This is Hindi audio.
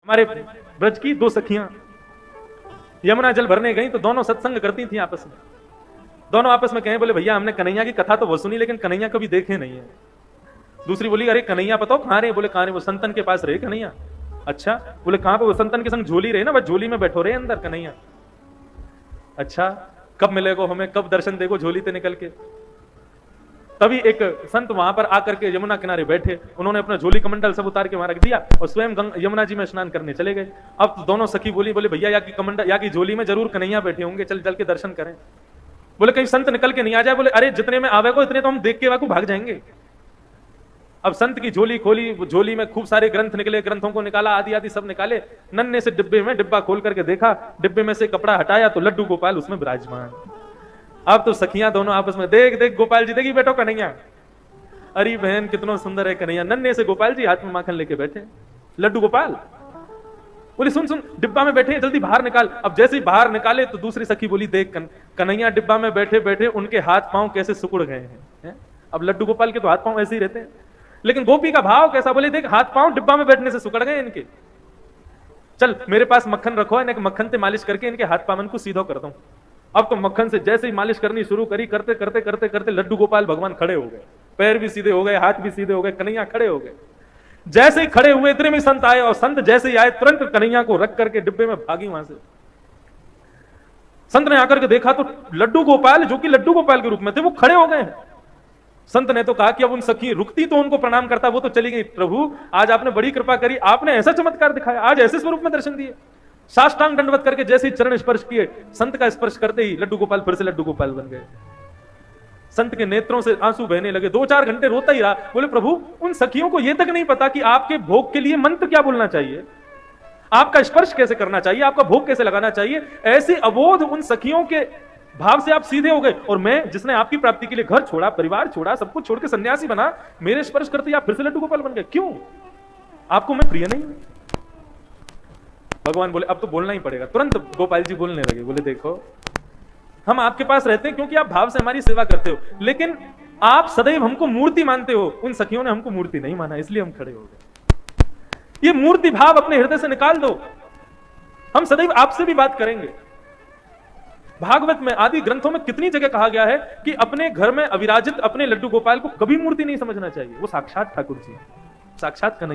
हमारे ब्रज की दो सखियां यमुना जल भरने गई तो दोनों सत्संग करती थी आपस में। दोनों आपस में कहे, बोले भैया हमने कन्हैया की कथा तो वो सुनी लेकिन कन्हैया कभी देखे नहीं है। दूसरी बोली, अरे कन्हैया बताओ कहां रहे? बोले कहां रहे? वो संतन के पास रहे कन्हैया। अच्छा, बोले कहां पे? वो संतन के संग झोली रहे ना, बस झोली में बैठो रहे अंदर कन्हैया। अच्छा, कब मिलेगो हमें, कब दर्शन देगो झोली से निकल के? तभी एक संत वहां पर आकर के यमुना किनारे बैठे, उन्होंने अपना झोली कमंडल सब उतार के वहां रख दिया और स्वयं यमुना जी में स्नान करने चले गए। अब तो दोनों सखी बोली, बोले भैया या की कमंडल या की झोली में जरूर कन्हैया बैठे होंगे, चल चल के दर्शन करें। बोले कहीं संत निकल के नहीं आ जाए। बोले अरे जितने में आवे को इतने तो हम देख के वाकू भाग जाएंगे। अब संत की झोली खोली, झोली में खूब सारे ग्रंथ निकले, ग्रंथों को निकाला, आदि आदि सब निकाले। नन्हे से डिब्बे में डिब्बा खोल करके देखा, डिब्बे में से कपड़ा हटाया तो लड्डू गोपाल उसमें विराजमान। अब तो सखियां दोनों आपस में, देख देख गोपाल जी, देखी बेटो कन्हैया। अरे बहन कितना सुंदर है कन्हैया। नन्हे से गोपाल जी हाथ में माखन लेके बैठे, लड्डू गोपाल। बोली सुन सुन, डिब्बा में बैठे, जल्दी बाहर निकाल। अब जैसे ही बाहर निकाले तो दूसरी सखी बोली, देख कन्हैया डिब्बा में बैठे बैठे उनके हाथ पांव कैसे सिकुड़ गए हैं। अब लड्डू गोपाल के तो हाथ पांव ऐसे ही रहते हैं, लेकिन गोपी का भाव कैसा? बोले देख हाथ पांव डिब्बा में बैठने से सिकुड़ गए इनके, चल मेरे पास मक्खन रखो, इन्हें मक्खन से मालिश करके इनके हाथ पावन को सीधो कर दूं। अब तो मक्खन से जैसे ही मालिश करनी शुरू करी, करते करते करते करते लड्डू गोपाल भगवान खड़े हो गए, पैर भी सीधे हो गए, हाथ भी सीधे हो गए, कन्हैया खड़े हो गए। जैसे ही खड़े हुए इतने में संत आए और संत जैसे ही आए तुरंत कन्हैया को रख करके डिब्बे में भागी वहां से। संत ने आकर के देखा तो लड्डू गोपाल, जो कि लड्डू गोपाल के रूप में थे, वो खड़े हो गए। संत ने तो कहा कि अब उन सखी रुकती तो उनको प्रणाम करता, वो तो चली गई। प्रभु आज आपने बड़ी कृपा करी, आपने ऐसा चमत्कार दिखाया, आज ऐसे स्वरूप में दर्शन दिए। साष्टांग दंडवत करके जैसे ही चरण स्पर्श किए, संत का स्पर्श करते ही लड्डू गोपाल फिर से लड्डू गोपाल बन गए। संत के नेत्रों से आंसू बहने लगे, 2-4 घंटे रोता ही रहा। बोले प्रभु उन सखियों को यह तक नहीं पता कि आपके भोग के लिए मंत्र क्या बोलना चाहिए, आपका स्पर्श कैसे करना चाहिए, आपका भोग कैसे लगाना चाहिए। ऐसे अबोध उन सखियों के भाव से आप सीधे हो गए, और मैं जिसने आपकी प्राप्ति के लिए घर छोड़ा, परिवार छोड़ा, सब कुछ छोड़ के सन्यासी बना, मेरे स्पर्श करते ही आप फिर से लड्डू गोपाल बन गए। क्यों? आपको मैं प्रिय नहीं हूं? भगवान बोले अब तो बोलना ही पड़ेगा। तुरंत गोपाल जी बोलने लगे, बोले देखो हम आपके पास रहते हैं क्योंकि आप भाव से हमारी सेवा करते हो, लेकिन आप सदैव हमको मूर्ति मानते हो। उन सखियों ने हमको मूर्ति नहीं माना, इसलिए हम खड़े हो गए। ये मूर्ति भाव अपने हृदय से निकाल दो, हम सदैव आपसे भी बात करेंगे। भागवत में आदि ग्रंथों में कितनी जगह कहा गया है कि अपने घर में अविराजित अपने लड्डू गोपाल को कभी मूर्ति नहीं समझना चाहिए। वो साक्षात ठाकुर जी, साक्षात कन्हैया।